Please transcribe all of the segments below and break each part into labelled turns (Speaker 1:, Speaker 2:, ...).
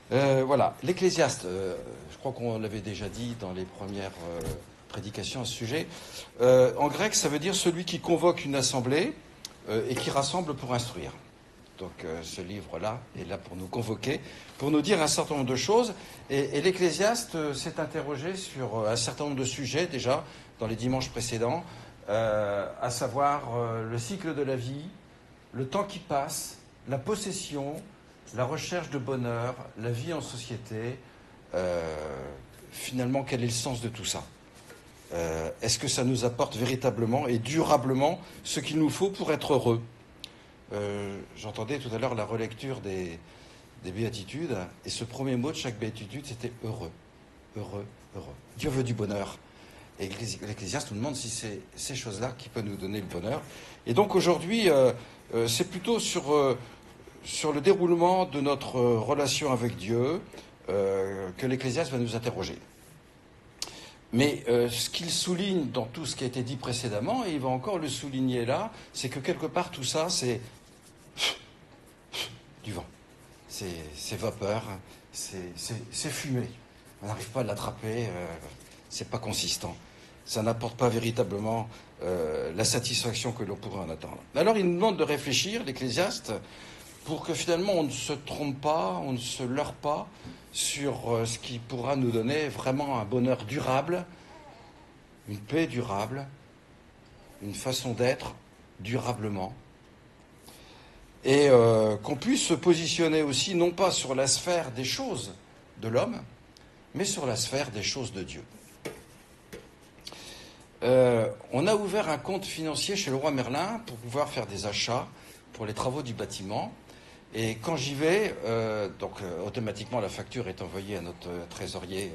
Speaker 1: Voilà, l'Ecclésiaste, je crois qu'on l'avait déjà dit dans les premières prédications à ce sujet. En grec, ça veut dire celui qui convoque une assemblée et qui rassemble pour instruire. Donc ce livre-là est là pour nous convoquer, pour nous dire un certain nombre de choses. Et l'Ecclésiaste s'est interrogé sur un certain nombre de sujets déjà dans les dimanches précédents, à savoir le cycle de la vie, le temps qui passe, la possession, la recherche de bonheur, la vie en société. Finalement, quel est le sens de tout ça? Est-ce que ça nous apporte véritablement et durablement ce qu'il nous faut pour être heureux? J'entendais tout à l'heure la relecture des béatitudes, et ce premier mot de chaque béatitude, c'était heureux, heureux, heureux. Dieu veut du bonheur. Et l'Ecclésiaste nous demande si c'est ces choses-là qui peuvent nous donner le bonheur. Et donc aujourd'hui, c'est plutôt sur le déroulement de notre relation avec Dieu que l'Ecclésiaste va nous interroger. Mais ce qu'il souligne dans tout ce qui a été dit précédemment, et il va encore le souligner là, c'est que quelque part tout ça, c'est du vent. C'est vapeur, c'est fumée. On n'arrive pas à l'attraper, c'est pas consistant. Ça n'apporte pas véritablement la satisfaction que l'on pourrait en attendre. Alors il nous demande de réfléchir, l'Ecclésiaste, pour que finalement on ne se trompe pas, on ne se leurre pas sur ce qui pourra nous donner vraiment un bonheur durable, une paix durable, une façon d'être durablement. Et qu'on puisse se positionner aussi, non pas sur la sphère des choses de l'homme, mais sur la sphère des choses de Dieu. On a ouvert un compte financier chez le roi Merlin pour pouvoir faire des achats pour les travaux du bâtiment. Et quand j'y vais, automatiquement la facture est envoyée à notre trésorier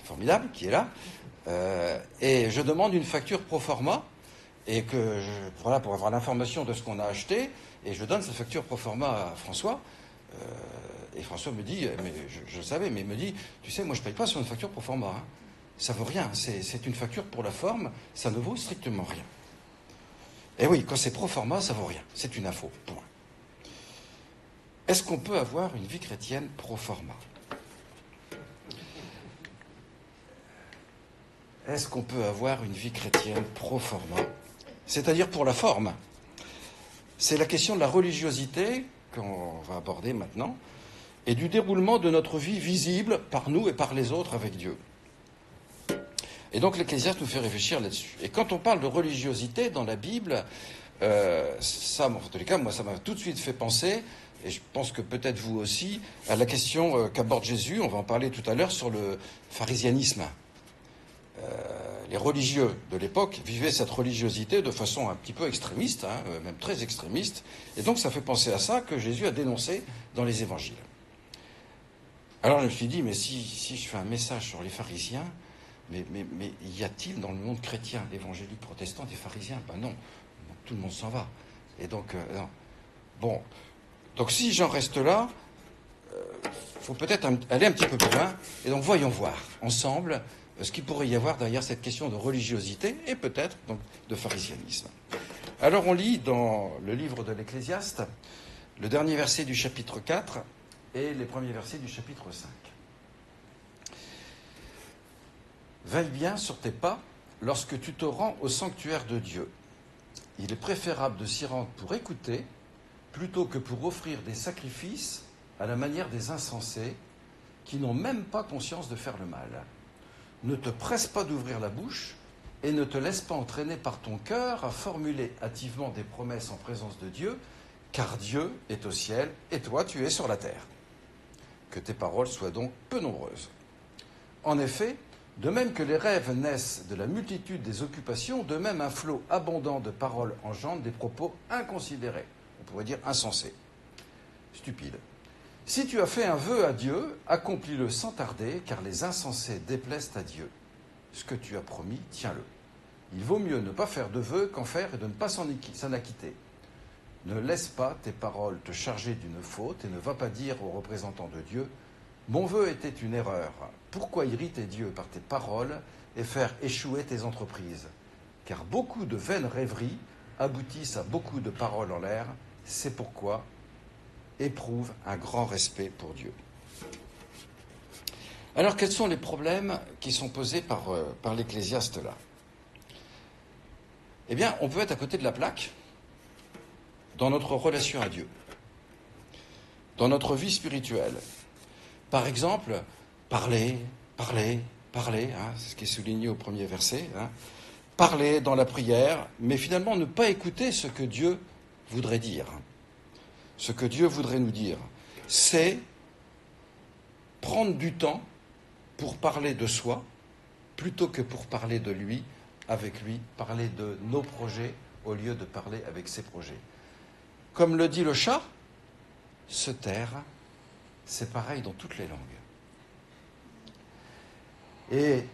Speaker 1: formidable qui est là, et je demande une facture pro forma, et pour avoir l'information de ce qu'on a acheté, et je donne cette facture pro forma à François, et François me dit, mais je le savais, mais il me dit, tu sais, moi je ne paye pas sur une facture pro forma, hein. Ça vaut rien, c'est une facture pour la forme, ça ne vaut strictement rien. Et oui, quand c'est pro forma, ça vaut rien, c'est une info, point. Est-ce qu'on peut avoir une vie chrétienne pro forma? Est-ce qu'on peut avoir une vie chrétienne pro forma, c'est-à-dire pour la forme? C'est la question de la religiosité qu'on va aborder maintenant, et du déroulement de notre vie visible par nous et par les autres avec Dieu. Et donc l'Ecclésiaste nous fait réfléchir là-dessus. Et quand on parle de religiosité dans la Bible, ça, en tous les cas, moi, ça m'a tout de suite fait penser, et je pense que peut-être vous aussi, à la question qu'aborde Jésus, on va en parler tout à l'heure, sur le pharisianisme. Les religieux de l'époque vivaient cette religiosité de façon un petit peu extrémiste, même très extrémiste, et donc ça fait penser à ça que Jésus a dénoncé dans les évangiles. Alors je me suis dit, mais si je fais un message sur les pharisiens, mais y a-t-il dans le monde chrétien, évangélique, protestant, des pharisiens? Ben non, tout le monde s'en va. Et donc, non. Bon, donc si j'en reste là, faut peut-être aller un petit peu plus loin, et donc voyons voir ensemble ce qu'il pourrait y avoir derrière cette question de religiosité, et peut-être donc de pharisianisme. Alors on lit dans le livre de l'Ecclésiaste, le dernier verset du chapitre 4, et les premiers versets du chapitre 5. Veille bien sur tes pas lorsque tu te rends au sanctuaire de Dieu. Il est préférable de s'y rendre pour écouter, plutôt que pour offrir des sacrifices à la manière des insensés, qui n'ont même pas conscience de faire le mal. Ne te presse pas d'ouvrir la bouche, et ne te laisse pas entraîner par ton cœur à formuler hâtivement des promesses en présence de Dieu, car Dieu est au ciel, et toi tu es sur la terre. Que tes paroles soient donc peu nombreuses. En effet, de même que les rêves naissent de la multitude des occupations, de même un flot abondant de paroles engendre des propos inconsidérés, on pourrait dire insensés, stupides. Si tu as fait un vœu à Dieu, accomplis-le sans tarder, car les insensés déplaisent à Dieu. Ce que tu as promis, tiens-le. Il vaut mieux ne pas faire de vœu qu'en faire et de ne pas s'en acquitter. Ne laisse pas tes paroles te charger d'une faute et ne va pas dire aux représentants de Dieu « Mon vœu était une erreur. Pourquoi irriter Dieu par tes paroles et faire échouer tes entreprises? Car beaucoup de vaines rêveries aboutissent à beaucoup de paroles en l'air. C'est pourquoi éprouvent un grand respect pour Dieu. Alors, quels sont les problèmes qui sont posés par l'Ecclésiaste là ? Eh bien, on peut être à côté de la plaque dans notre relation à Dieu, dans notre vie spirituelle. Par exemple, parler, c'est ce qui est souligné au premier verset, parler dans la prière, mais finalement ne pas écouter ce que Dieu voudrait dire. Ce que Dieu voudrait nous dire, c'est prendre du temps pour parler de soi, plutôt que pour parler de lui, avec lui, parler de nos projets, au lieu de parler avec ses projets. Comme le dit le chat, se taire, c'est pareil dans toutes les langues. Et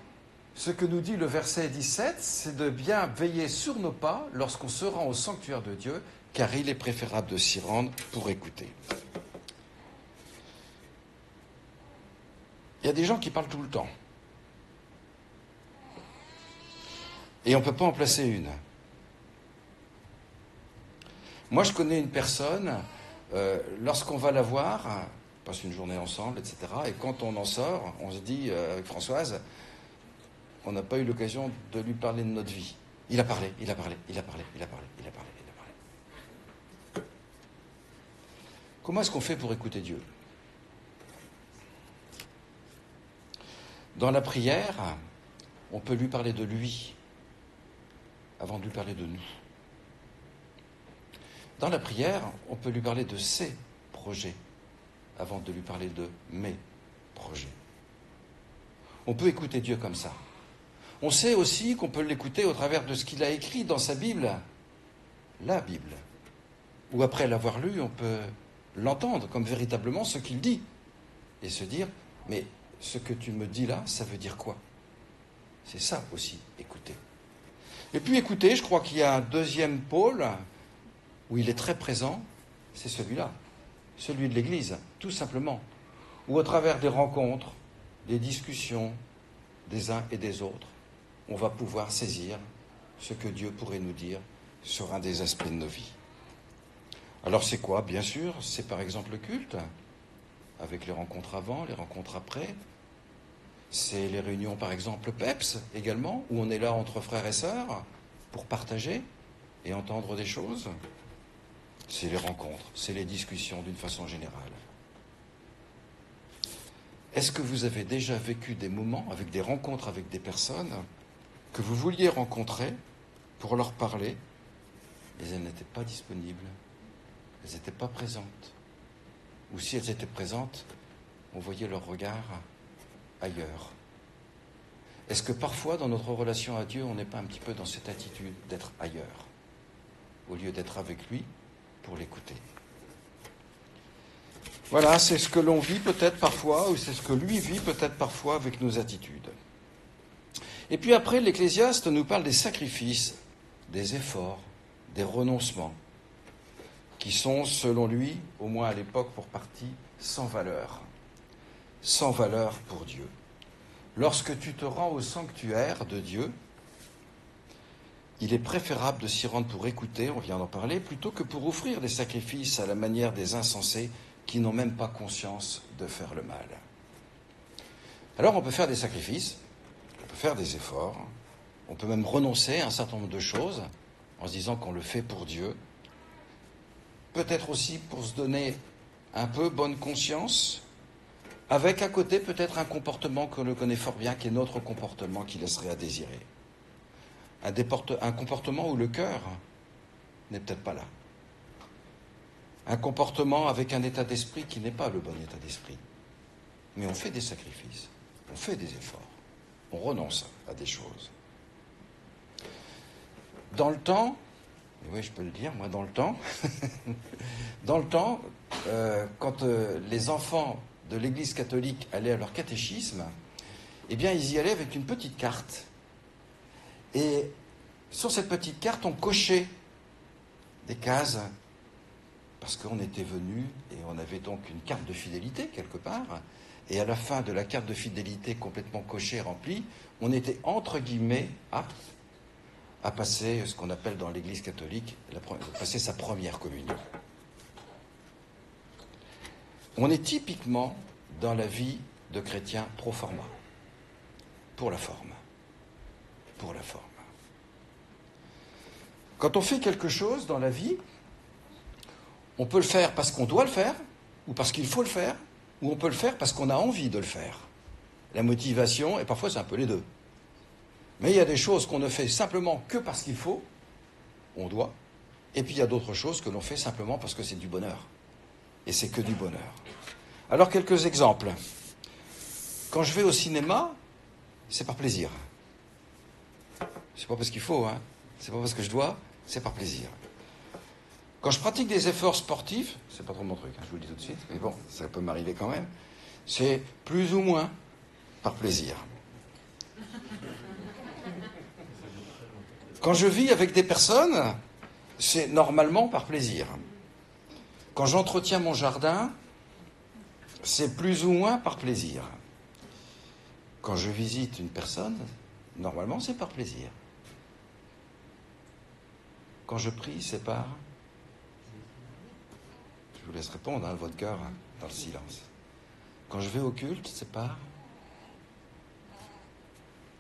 Speaker 1: ce que nous dit le verset 17, c'est de bien veiller sur nos pas lorsqu'on se rend au sanctuaire de Dieu, car il est préférable de s'y rendre pour écouter. Il y a des gens qui parlent tout le temps. Et on ne peut pas en placer une. Moi, je connais une personne, lorsqu'on va la voir, on passe une journée ensemble, etc. Et quand on en sort, on se dit, avec Françoise, on n'a pas eu l'occasion de lui parler de notre vie. Il a parlé. Comment est-ce qu'on fait pour écouter Dieu ? Dans la prière, on peut lui parler de lui avant de lui parler de nous. Dans la prière, on peut lui parler de ses projets avant de lui parler de mes projets. On peut écouter Dieu comme ça. On sait aussi qu'on peut l'écouter au travers de ce qu'il a écrit dans sa Bible, la Bible. Ou après l'avoir lu, on peut l'entendre comme véritablement ce qu'il dit et se dire, mais ce que tu me dis là, ça veut dire quoi ? C'est ça aussi, écouter. Et puis écouter, je crois qu'il y a un deuxième pôle où il est très présent, c'est celui-là, celui de l'Église, tout simplement. Où au travers des rencontres, des discussions des uns et des autres, on va pouvoir saisir ce que Dieu pourrait nous dire sur un des aspects de nos vies. Alors c'est quoi ? Bien sûr, c'est par exemple le culte, avec les rencontres avant, les rencontres après. C'est les réunions par exemple PEPS également, où on est là entre frères et sœurs pour partager et entendre des choses. C'est les rencontres, c'est les discussions d'une façon générale. Est-ce que vous avez déjà vécu des moments avec des rencontres avec des personnes que vous vouliez rencontrer pour leur parler, mais elles n'étaient pas disponibles, elles n'étaient pas présentes. Ou si elles étaient présentes, on voyait leur regard ailleurs. Est-ce que parfois, dans notre relation à Dieu, on n'est pas un petit peu dans cette attitude d'être ailleurs, au lieu d'être avec lui pour l'écouter ? Voilà, c'est ce que l'on vit peut-être parfois, ou c'est ce que lui vit peut-être parfois avec nos attitudes. Et puis après, l'Ecclésiaste nous parle des sacrifices, des efforts, des renoncements, qui sont, selon lui, au moins à l'époque pour partie, sans valeur pour Dieu. Lorsque tu te rends au sanctuaire de Dieu, il est préférable de s'y rendre pour écouter, on vient d'en parler, plutôt que pour offrir des sacrifices à la manière des insensés qui n'ont même pas conscience de faire le mal. Alors on peut faire des sacrifices, on peut faire des efforts, on peut même renoncer à un certain nombre de choses en se disant qu'on le fait pour Dieu, peut-être aussi pour se donner un peu bonne conscience, avec à côté peut-être un comportement que l'on connaît fort bien, qui est notre comportement qui laisserait à désirer. Un comportement où le cœur n'est peut-être pas là. Un comportement avec un état d'esprit qui n'est pas le bon état d'esprit. Mais on fait des sacrifices, on fait des efforts, on renonce à des choses. Dans le temps, et oui je peux le dire, moi dans le temps, quand les enfants de l'Église catholique allaient à leur catéchisme, eh bien ils y allaient avec une petite carte. Et sur cette petite carte, on cochait des cases, parce qu'on était venu et on avait donc une carte de fidélité quelque part. Et à la fin de la carte de fidélité complètement cochée, remplie, on était entre guillemets apte à passer ce qu'on appelle dans l'Église catholique, passer sa première communion. On est typiquement dans la vie de chrétien pro forma, pour la forme. Pour la forme. Quand on fait quelque chose dans la vie, on peut le faire parce qu'on doit le faire, ou parce qu'il faut le faire, ou on peut le faire parce qu'on a envie de le faire. La motivation, et parfois c'est un peu les deux. Mais il y a des choses qu'on ne fait simplement que parce qu'il faut, on doit, et puis il y a d'autres choses que l'on fait simplement parce que c'est du bonheur. Et c'est que du bonheur. Alors quelques exemples. Quand je vais au cinéma, c'est par plaisir. C'est pas parce qu'il faut, hein. C'est pas parce que je dois, c'est par plaisir. Quand je pratique des efforts sportifs, c'est pas trop mon truc, hein, je vous le dis tout de suite, mais bon, ça peut m'arriver quand même, c'est plus ou moins par plaisir. Quand je vis avec des personnes, c'est normalement par plaisir. Quand j'entretiens mon jardin, c'est plus ou moins par plaisir. Quand je visite une personne, normalement c'est par plaisir. Quand je prie, c'est par... Je vous laisse répondre, hein, votre cœur, hein, dans le silence. Quand je vais au culte, c'est par...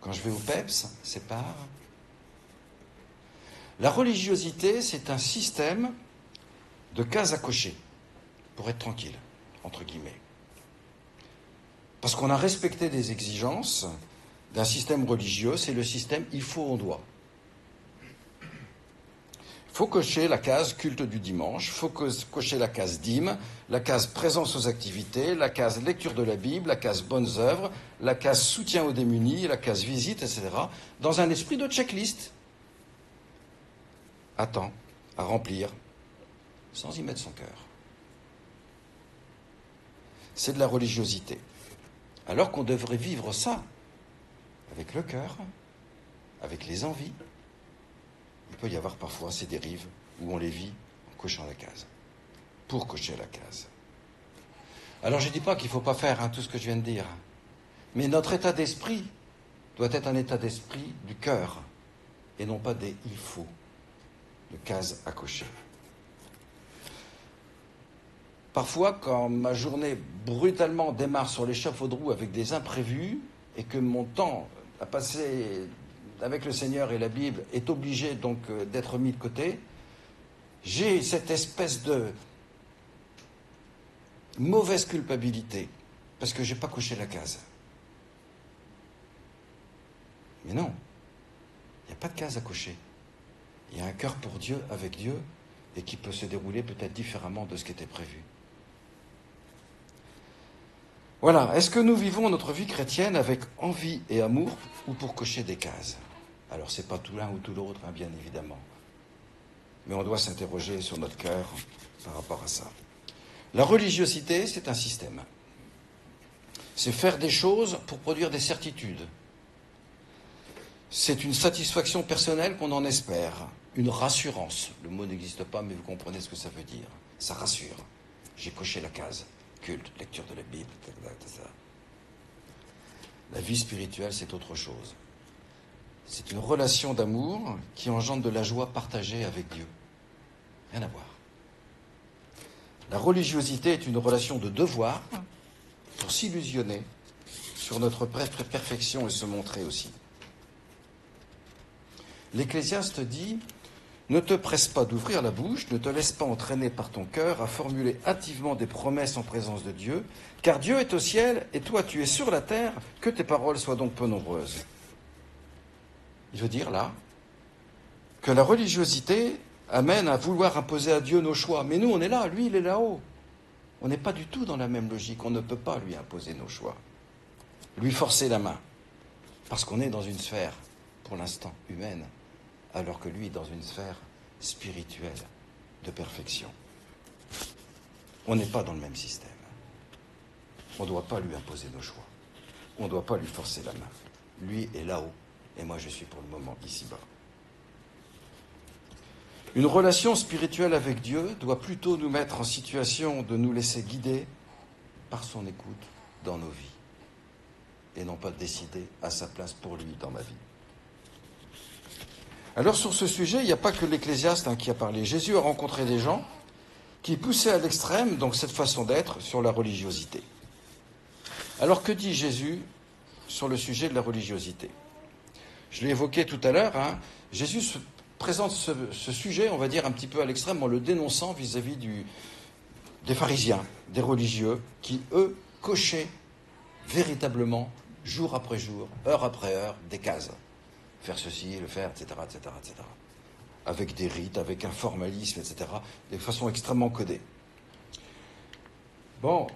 Speaker 1: Quand je vais au PEPS, c'est par... La religiosité, c'est un système de cases à cocher pour être tranquille, entre guillemets. Parce qu'on a respecté des exigences d'un système religieux, c'est le système il faut, on doit. Il faut cocher la case culte du dimanche, il faut cocher la case dîme, la case présence aux activités, la case lecture de la Bible, la case bonnes œuvres, la case soutien aux démunis, la case visite, etc. Dans un esprit de checklist. À temps, à remplir, sans y mettre son cœur. C'est de la religiosité. Alors qu'on devrait vivre ça avec le cœur, avec les envies. Il peut y avoir parfois ces dérives où on les vit en cochant la case, pour cocher la case. Alors je ne dis pas qu'il ne faut pas faire tout ce que je viens de dire, mais notre état d'esprit doit être un état d'esprit du cœur, et non pas des « il faut », de cases à cocher. Parfois, quand ma journée brutalement démarre sur l'échafaud de roue avec des imprévus, et que mon temps à passer avec le Seigneur et la Bible est obligé donc d'être mis de côté, j'ai cette espèce de mauvaise culpabilité, parce que je n'ai pas coché la case. Mais non, il n'y a pas de case à cocher. Il y a un cœur pour Dieu, avec Dieu, et qui peut se dérouler peut-être différemment de ce qui était prévu. Voilà, est-ce que nous vivons notre vie chrétienne avec envie et amour ou pour cocher des cases? Alors, c'est pas tout l'un ou tout l'autre, bien évidemment. Mais on doit s'interroger sur notre cœur par rapport à ça. La religiosité, c'est un système. C'est faire des choses pour produire des certitudes. C'est une satisfaction personnelle qu'on en espère, une rassurance. Le mot n'existe pas, mais vous comprenez ce que ça veut dire. Ça rassure. J'ai coché la case. Culte, lecture de la Bible, etc. La vie spirituelle, c'est autre chose. C'est une relation d'amour qui engendre de la joie partagée avec Dieu. Rien à voir. La religiosité est une relation de devoir pour s'illusionner sur notre perfection et se montrer aussi. L'Ecclésiaste dit « Ne te presse pas d'ouvrir la bouche, ne te laisse pas entraîner par ton cœur à formuler hâtivement des promesses en présence de Dieu, car Dieu est au ciel et toi tu es sur la terre, que tes paroles soient donc peu nombreuses. » Il veut dire là que la religiosité amène à vouloir imposer à Dieu nos choix. Mais nous, on est là, lui, il est là-haut. On n'est pas du tout dans la même logique, on ne peut pas lui imposer nos choix. Lui forcer la main, parce qu'on est dans une sphère, pour l'instant, humaine, alors que lui est dans une sphère spirituelle de perfection. On n'est pas dans le même système. On ne doit pas lui imposer nos choix. On ne doit pas lui forcer la main. Lui est là-haut, et moi je suis pour le moment ici-bas. Une relation spirituelle avec Dieu doit plutôt nous mettre en situation de nous laisser guider par son écoute dans nos vies, et non pas décider à sa place pour lui dans ma vie. Alors sur ce sujet, il n'y a pas que l'Ecclésiaste qui a parlé. Jésus a rencontré des gens qui poussait à l'extrême donc cette façon d'être sur la religiosité. Alors que dit Jésus sur le sujet de la religiosité? Je l'ai évoqué tout à l'heure, Jésus présente ce sujet, on va dire, un petit peu à l'extrême en le dénonçant vis-à-vis des pharisiens, des religieux, qui, eux, cochaient véritablement, jour après jour, heure après heure, des cases. Faire ceci, le faire, etc., etc., etc. Avec des rites, avec un formalisme, etc., de façon extrêmement codée. Bon,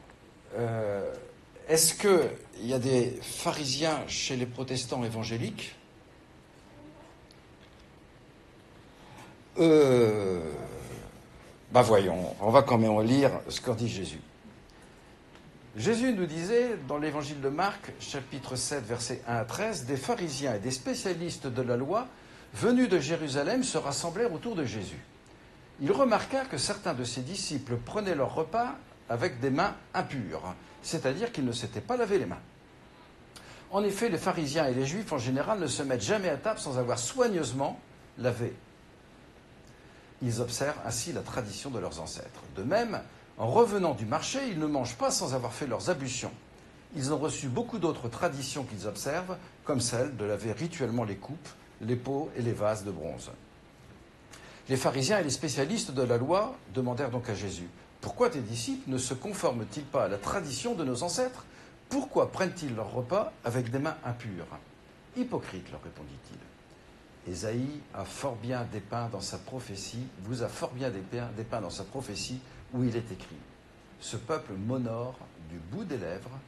Speaker 1: est-ce qu'il y a des pharisiens chez les protestants évangéliques? Voyons, on va quand même lire ce qu'en dit Jésus. Jésus nous disait, dans l'évangile de Marc, chapitre 7, versets 1 à 13, des pharisiens et des spécialistes de la loi, venus de Jérusalem, se rassemblèrent autour de Jésus. Il remarqua que certains de ses disciples prenaient leur repas avec des mains impures, c'est-à-dire qu'ils ne s'étaient pas lavé les mains. En effet, les pharisiens et les juifs en général ne se mettent jamais à table sans avoir soigneusement lavé. Ils observent ainsi la tradition de leurs ancêtres. De même, en revenant du marché, ils ne mangent pas sans avoir fait leurs ablutions. Ils ont reçu beaucoup d'autres traditions qu'ils observent, comme celle de laver rituellement les coupes, les pots et les vases de bronze. Les pharisiens et les spécialistes de la loi demandèrent donc à Jésus: « Pourquoi tes disciples ne se conforment-ils pas à la tradition de nos ancêtres? Pourquoi prennent-ils leur repas avec des mains impures ?» « Hypocrite, leur répondit-il. Ésaïe a fort bien dépeint dans sa prophétie, vous a fort bien dépeint dans sa prophétie, où il est écrit: ce peuple m'honore du bout des lèvres,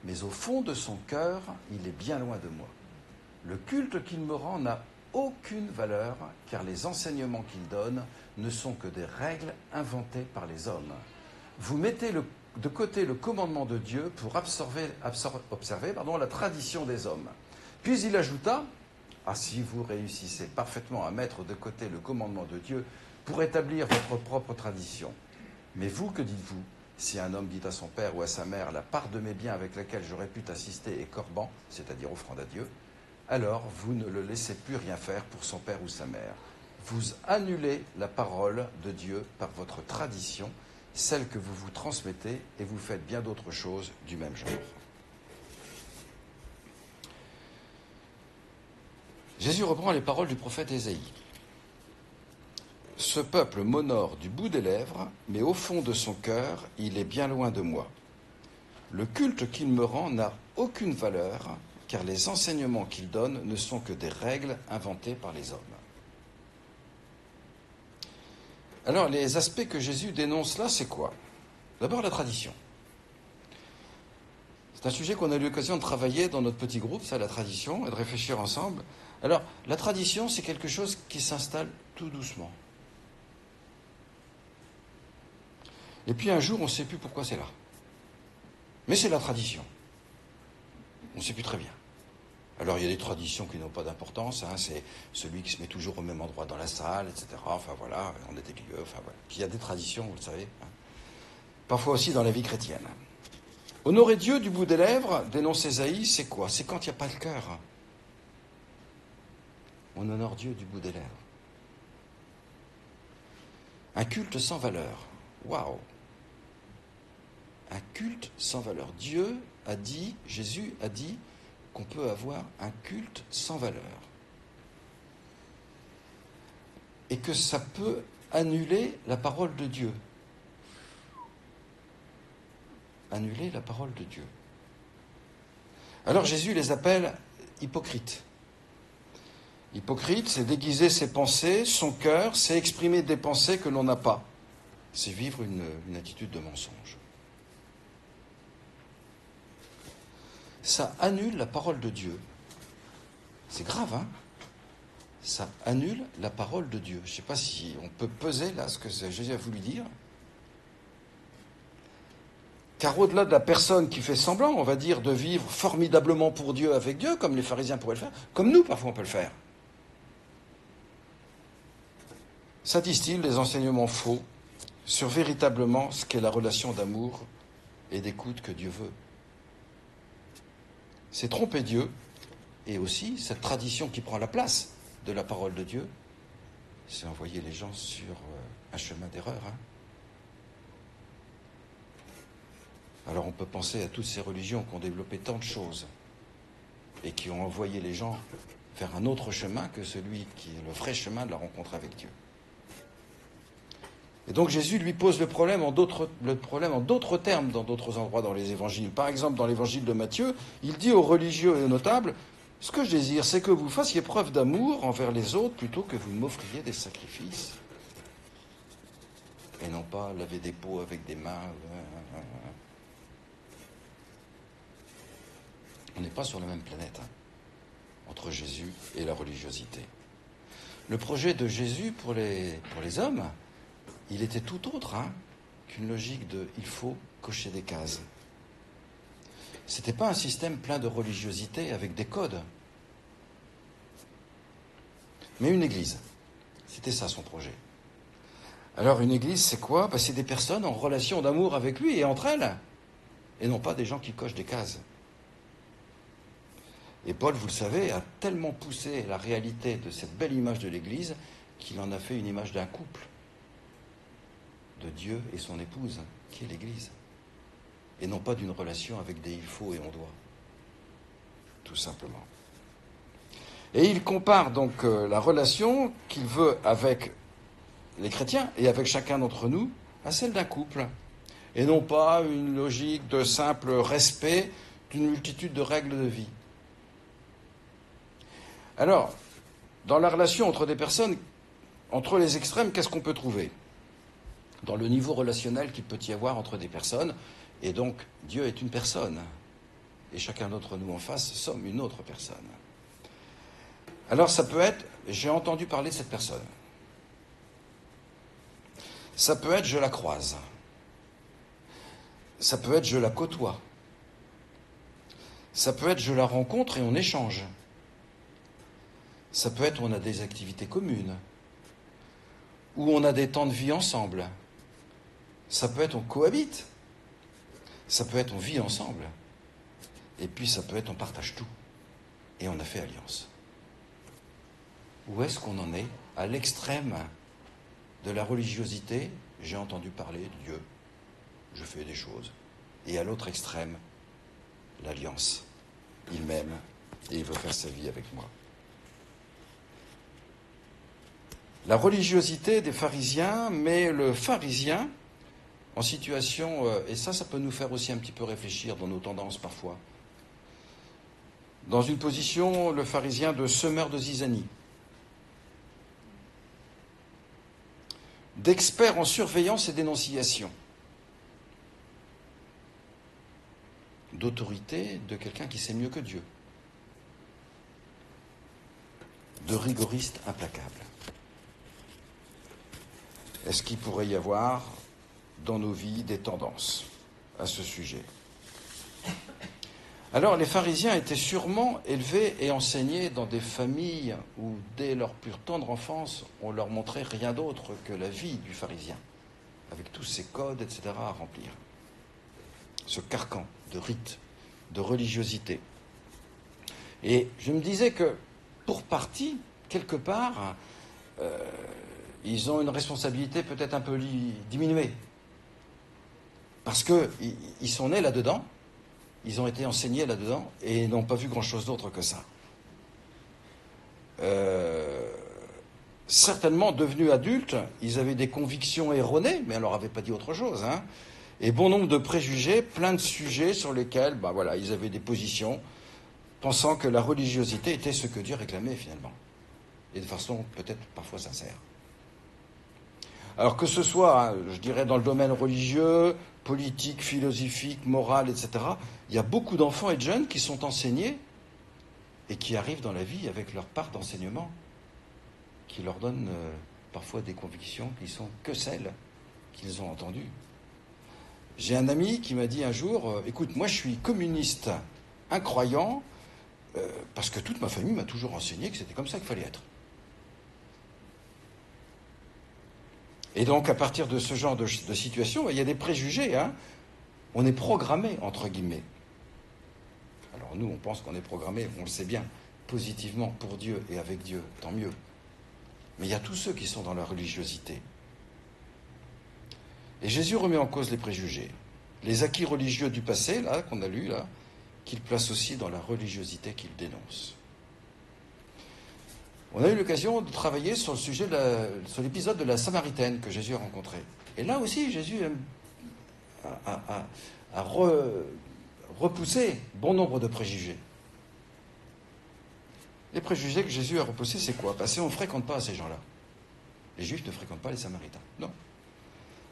Speaker 1: mais au fond de son cœur, il est bien loin de moi. Le culte qu'il me rend n'a aucune valeur, car les enseignements qu'il donne ne sont que des règles inventées par les hommes. Vous mettez de côté le commandement de Dieu pour observer la tradition des hommes. Puis il ajouta: si vous réussissez parfaitement à mettre de côté le commandement de Dieu pour établir votre propre tradition. Mais vous, que dites-vous? Si un homme dit à son père ou à sa mère: la part de mes biens avec laquelle j'aurais pu t'assister est corban, c'est-à-dire offrande à Dieu, alors vous ne le laissez plus rien faire pour son père ou sa mère. Vous annulez la parole de Dieu par votre tradition, celle que vous vous transmettez, et vous faites bien d'autres choses du même genre. Jésus reprend les paroles du prophète Ésaïe. Ce peuple m'honore du bout des lèvres, mais au fond de son cœur, il est bien loin de moi. Le culte qu'il me rend n'a aucune valeur, car les enseignements qu'il donne ne sont que des règles inventées par les hommes. Alors, les aspects que Jésus dénonce là, c'est quoi? D'abord, la tradition. C'est un sujet qu'on a eu l'occasion de travailler dans notre petit groupe, ça, la tradition, et de réfléchir ensemble. Alors, la tradition, c'est quelque chose qui s'installe tout doucement. Et puis un jour, on ne sait plus pourquoi c'est là. Mais c'est la tradition. On ne sait plus très bien. Alors il y a des traditions qui n'ont pas d'importance, c'est celui qui se met toujours au même endroit dans la salle, etc. Enfin voilà, on est des lieux, enfin voilà. Puis il y a des traditions, vous le savez, parfois aussi dans la vie chrétienne. Honorer Dieu du bout des lèvres, dénonce Ésaïe, c'est quoi? C'est quand il n'y a pas le cœur. On honore Dieu du bout des lèvres. Un culte sans valeur. Waouh! Un culte sans valeur. Dieu a dit, Jésus a dit qu'on peut avoir un culte sans valeur. Et que ça peut annuler la parole de Dieu. Annuler la parole de Dieu. Alors Jésus les appelle hypocrites. Hypocrite, c'est déguiser ses pensées, son cœur, c'est exprimer des pensées que l'on n'a pas. C'est vivre une attitude de mensonge. Ça annule la parole de Dieu. C'est grave, Ça annule la parole de Dieu. Je ne sais pas si on peut peser là ce que Jésus a voulu dire. Car au-delà de la personne qui fait semblant, on va dire, de vivre formidablement pour Dieu, avec Dieu, comme les pharisiens pourraient le faire, comme nous parfois on peut le faire, ça distille des enseignements faux sur véritablement ce qu'est la relation d'amour et d'écoute que Dieu veut. C'est tromper Dieu, et aussi cette tradition qui prend la place de la parole de Dieu, c'est envoyer les gens sur un chemin d'erreur. Alors on peut penser à toutes ces religions qui ont développé tant de choses et qui ont envoyé les gens vers un autre chemin que celui qui est le vrai chemin de la rencontre avec Dieu. Et donc Jésus lui pose le problème en d'autres termes dans d'autres endroits dans les évangiles. Par exemple, dans l'évangile de Matthieu, il dit aux religieux et aux notables, « Ce que je désire, c'est que vous fassiez preuve d'amour envers les autres plutôt que vous m'offriez des sacrifices. » Et non pas laver des pots avec des mains. On n'est pas sur la même planète, entre Jésus et la religiosité. Le projet de Jésus pour les hommes, il était tout autre qu'une logique de « il faut cocher des cases ». C'était pas un système plein de religiosité avec des codes, mais une église. C'était ça son projet. Alors une église, c'est quoi ? C'est des personnes en relation d'amour avec lui et entre elles, et non pas des gens qui cochent des cases. Et Paul, vous le savez, a tellement poussé la réalité de cette belle image de l'église qu'il en a fait une image d'un couple, de Dieu et son épouse, qui est l'Église, et non pas d'une relation avec des il faut et on doit, tout simplement. Et il compare donc la relation qu'il veut avec les chrétiens et avec chacun d'entre nous à celle d'un couple, et non pas une logique de simple respect d'une multitude de règles de vie. Alors, dans la relation entre des personnes, entre les extrêmes, qu'est-ce qu'on peut trouver ? Dans le niveau relationnel qu'il peut y avoir entre des personnes, et donc Dieu est une personne, et chacun d'entre nous en face sommes une autre personne. Alors ça peut être, j'ai entendu parler de cette personne. Ça peut être, je la croise. Ça peut être, je la côtoie. Ça peut être, je la rencontre et on échange. Ça peut être, on a des activités communes, ou on a des temps de vie ensemble. Ça peut être on cohabite, ça peut être on vit ensemble, et puis ça peut être on partage tout, et on a fait alliance. Où est-ce qu'on en est ? À l'extrême de la religiosité, j'ai entendu parler de Dieu, je fais des choses, et à l'autre extrême, l'alliance. Il m'aime, et il veut faire sa vie avec moi. La religiosité des pharisiens met le pharisien en situation, et ça peut nous faire aussi un petit peu réfléchir dans nos tendances parfois, dans une position, le pharisien, de semeur de zizanie, d'expert en surveillance et dénonciation, d'autorité de quelqu'un qui sait mieux que Dieu, de rigoriste implacable. Est-ce qu'il pourrait y avoir dans nos vies des tendances à ce sujet ? Alors, les pharisiens étaient sûrement élevés et enseignés dans des familles où, dès leur pure tendre enfance, on leur montrait rien d'autre que la vie du pharisien, avec tous ses codes, etc., à remplir. Ce carcan de rites, de religiosité. Et je me disais que, pour partie, quelque part, ils ont une responsabilité peut-être un peu diminuée. Parce qu'ils sont nés là-dedans, ils ont été enseignés là-dedans, et n'ont pas vu grand-chose d'autre que ça. Certainement, devenus adultes, ils avaient des convictions erronées, mais on leur avait pas dit autre chose, et bon nombre de préjugés, plein de sujets sur lesquels, ils avaient des positions, pensant que la religiosité était ce que Dieu réclamait finalement, et de façon peut-être parfois sincère. Alors que ce soit, je dirais, dans le domaine religieux, politique, philosophique, moral, etc., il y a beaucoup d'enfants et de jeunes qui sont enseignés et qui arrivent dans la vie avec leur part d'enseignement, qui leur donnent parfois des convictions qui sont que celles qu'ils ont entendues. J'ai un ami qui m'a dit un jour, écoute, moi je suis communiste, incroyant, parce que toute ma famille m'a toujours enseigné que c'était comme ça qu'il fallait être. Et donc, à partir de ce genre de situation, il y a des préjugés. On est programmé, entre guillemets. Alors nous, on pense qu'on est programmé, on le sait bien, positivement pour Dieu et avec Dieu, tant mieux. Mais il y a tous ceux qui sont dans la religiosité. Et Jésus remet en cause les préjugés. les acquis religieux du passé, là, qu'on a lu, là, qu'il place aussi dans la religiosité qu'il dénonce. On a eu l'occasion de travailler sur le sujet, sur l'épisode de la Samaritaine que Jésus a rencontrée. Et là aussi, Jésus a repoussé bon nombre de préjugés. Les préjugés que Jésus a repoussés, c'est quoi? C'est on ne fréquente pas ces gens-là. Les Juifs ne fréquentent pas les Samaritains. Non.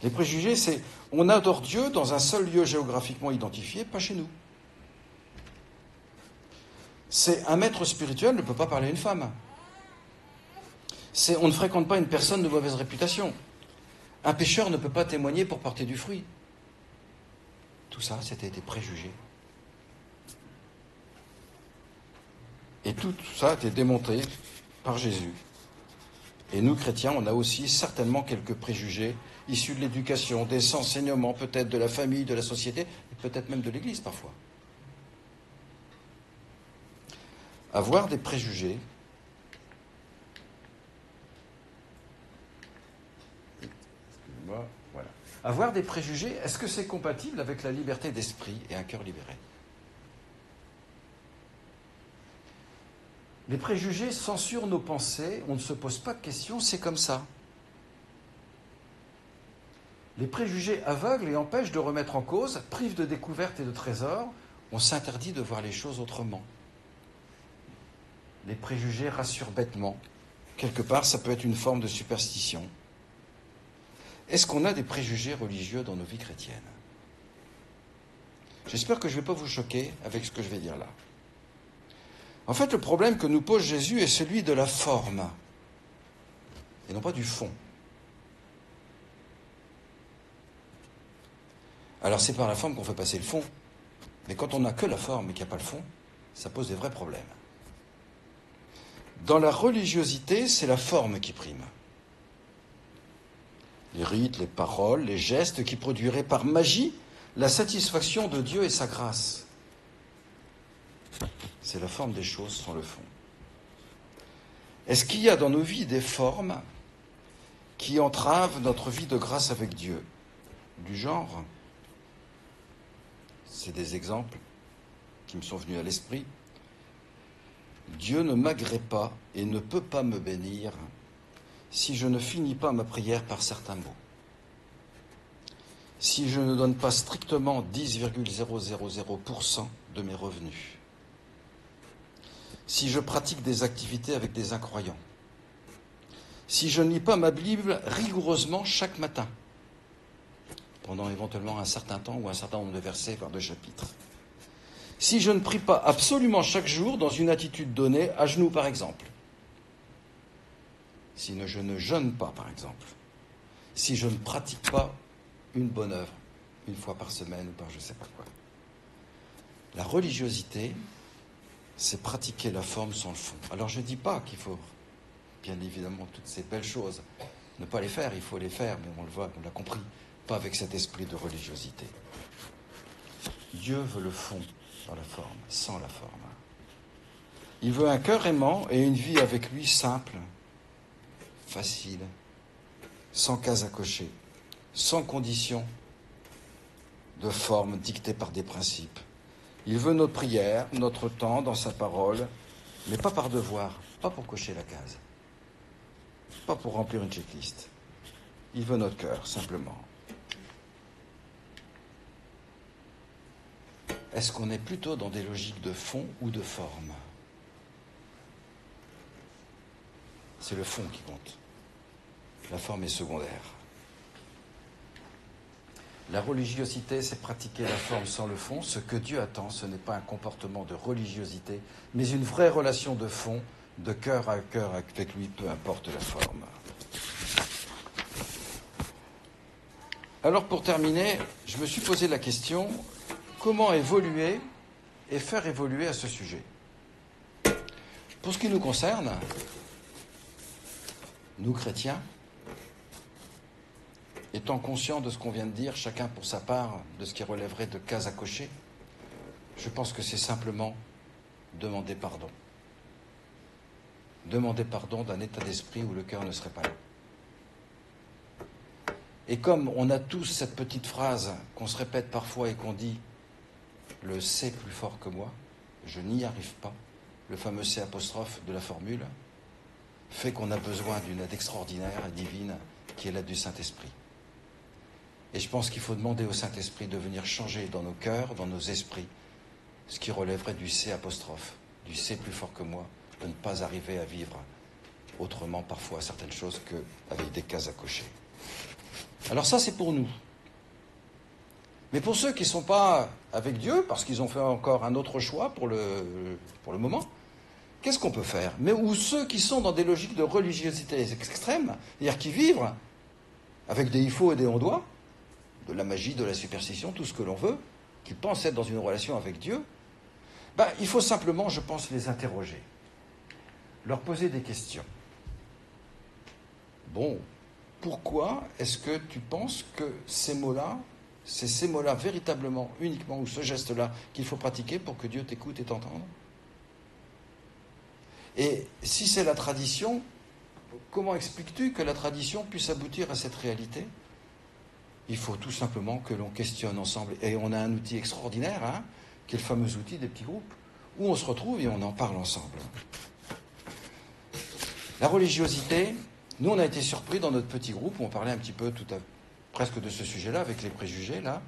Speaker 1: Les préjugés, c'est on adore Dieu dans un seul lieu géographiquement identifié, pas chez nous. C'est un maître spirituel ne peut pas parler à une femme. C'est on ne fréquente pas une personne de mauvaise réputation. Un pécheur ne peut pas témoigner pour porter du fruit. Tout ça, c'était des préjugés. Et tout ça a été démonté par Jésus. Et nous, chrétiens, on a aussi certainement quelques préjugés issus de l'éducation, des enseignements, peut-être de la famille, de la société, et peut-être même de l'Église parfois. Avoir des préjugés, voilà. Avoir des préjugés, est-ce que c'est compatible avec la liberté d'esprit et un cœur libéré? Les préjugés censurent nos pensées, on ne se pose pas de questions, c'est comme ça. Les préjugés aveuglent et empêchent de remettre en cause, privent de découvertes et de trésors, on s'interdit de voir les choses autrement. Les préjugés rassurent bêtement. Quelque part, ça peut être une forme de superstition. Est-ce qu'on a des préjugés religieux dans nos vies chrétiennes? J'espère que je ne vais pas vous choquer avec ce que je vais dire là. En fait, le problème que nous pose Jésus est celui de la forme, et non pas du fond. Alors c'est par la forme qu'on fait passer le fond, mais quand on n'a que la forme et qu'il n'y a pas le fond, ça pose des vrais problèmes. Dans la religiosité, c'est la forme qui prime. Les rites, les paroles, les gestes qui produiraient par magie la satisfaction de Dieu et sa grâce. C'est la forme des choses sans le fond. Est-ce qu'il y a dans nos vies des formes qui entravent notre vie de grâce avec Dieu? Du genre, c'est des exemples qui me sont venus à l'esprit. Dieu ne m'agrée pas et ne peut pas me bénir si je ne finis pas ma prière par certains mots. Si je ne donne pas strictement 10,000% de mes revenus. Si je pratique des activités avec des incroyants. Si je ne lis pas ma Bible rigoureusement chaque matin, pendant éventuellement un certain temps ou un certain nombre de versets, voire de chapitres. Si je ne prie pas absolument chaque jour dans une attitude donnée, à genoux par exemple. Si je ne jeûne pas par exemple. Si je ne pratique pas une bonne œuvre, une fois par semaine ou par je ne sais pas quoi. La religiosité, c'est pratiquer la forme sans le fond. Alors je ne dis pas qu'il faut, bien évidemment, toutes ces belles choses, ne pas les faire, il faut les faire, mais on le voit, on l'a compris, pas avec cet esprit de religiosité. Dieu veut le fond dans la forme, sans la forme. Il veut un cœur aimant et une vie avec lui simple, facile, sans case à cocher, sans condition de forme dictée par des principes. Il veut notre prière, notre temps dans sa parole, mais pas par devoir, pas pour cocher la case, pas pour remplir une checklist. Il veut notre cœur, simplement. Est-ce qu'on est plutôt dans des logiques de fond ou de forme? C'est le fond qui compte. La forme est secondaire. La religiosité, c'est pratiquer la forme sans le fond. Ce que Dieu attend, ce n'est pas un comportement de religiosité, mais une vraie relation de fond, de cœur à cœur avec lui, peu importe la forme. Alors pour terminer, je me suis posé la question, comment évoluer et faire évoluer à ce sujet? Pour ce qui nous concerne, nous chrétiens, étant conscients de ce qu'on vient de dire, chacun pour sa part, de ce qui relèverait de cases à cocher, je pense que c'est simplement demander pardon. Demander pardon d'un état d'esprit où le cœur ne serait pas là. Et comme on a tous cette petite phrase qu'on se répète parfois et qu'on dit « le c'est plus fort que moi, je n'y arrive pas », le fameux C apostrophe de la formule, fait qu'on a besoin d'une aide extraordinaire et divine qui est l'aide du Saint-Esprit. Et je pense qu'il faut demander au Saint-Esprit de venir changer dans nos cœurs, dans nos esprits, ce qui relèverait du C apostrophe, du c'est plus fort que moi, de ne pas arriver à vivre autrement parfois certaines choses qu'avec des cases à cocher. Alors ça, c'est pour nous. Mais pour ceux qui ne sont pas avec Dieu, parce qu'ils ont fait encore un autre choix pour le moment, qu'est-ce qu'on peut faire? Ou ceux qui sont dans des logiques de religiosité extrême, c'est-à-dire qui vivent avec des il faut et des on doit, de la magie, de la superstition, tout ce que l'on veut, qui pensent être dans une relation avec Dieu, il faut simplement, je pense, les interroger, leur poser des questions. Bon, pourquoi est-ce que tu penses que ces mots-là, c'est ces mots-là véritablement, uniquement, ou ce geste-là, qu'il faut pratiquer pour que Dieu t'écoute et t'entende? Et si c'est la tradition, comment expliques-tu que la tradition puisse aboutir à cette réalité? Il faut tout simplement que l'on questionne ensemble. Et on a un outil extraordinaire, qui est le fameux outil des petits groupes, où on se retrouve et on en parle ensemble. La religiosité, nous on a été surpris dans notre petit groupe, où on parlait un petit peu presque de ce sujet-là, avec les préjugés, là,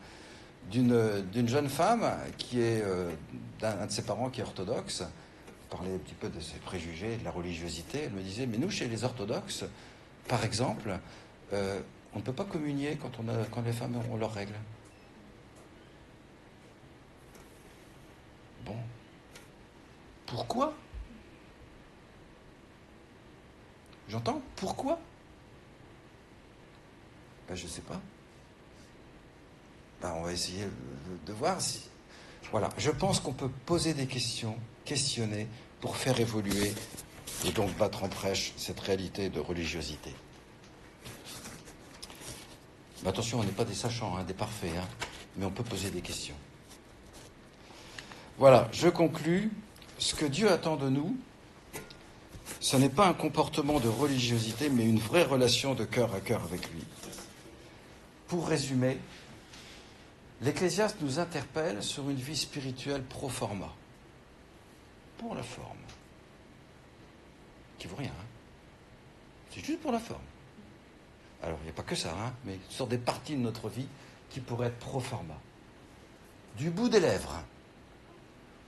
Speaker 1: d'une jeune femme qui est d'un de ses parents qui est orthodoxe. On parlait un petit peu de ses préjugés, de la religiosité. Elle me disait, mais nous, chez les orthodoxes, par exemple, on ne peut pas communier quand les femmes ont leurs règles. Bon. Pourquoi? J'entends. Pourquoi? Je ne sais pas. On va essayer de voir si... Voilà. Je pense qu'on peut poser des questions, questionner, pour faire évoluer et donc battre en brèche cette réalité de religiosité. Mais attention, on n'est pas des sachants, des parfaits, mais on peut poser des questions. Voilà, je conclus. Ce que Dieu attend de nous, ce n'est pas un comportement de religiosité, mais une vraie relation de cœur à cœur avec lui. Pour résumer, l'Ecclésiaste nous interpelle sur une vie spirituelle pro forma, pour la forme, qui vaut rien. C'est juste pour la forme. Alors, il n'y a pas que ça, mais sur des parties de notre vie qui pourraient être pro forma. Du bout des lèvres,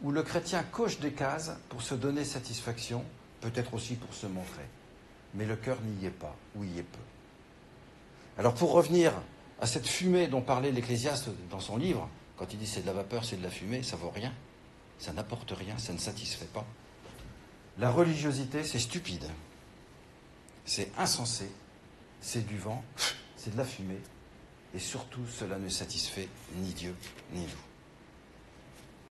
Speaker 1: où le chrétien coche des cases pour se donner satisfaction, peut-être aussi pour se montrer. Mais le cœur n'y est pas, ou y est peu. Alors, pour revenir à cette fumée dont parlait l'Ecclésiaste dans son livre, quand il dit c'est de la vapeur, c'est de la fumée, ça vaut rien, ça n'apporte rien, ça ne satisfait pas. La religiosité, c'est stupide, c'est insensé, c'est du vent, c'est de la fumée, et surtout, cela ne satisfait ni Dieu, ni nous.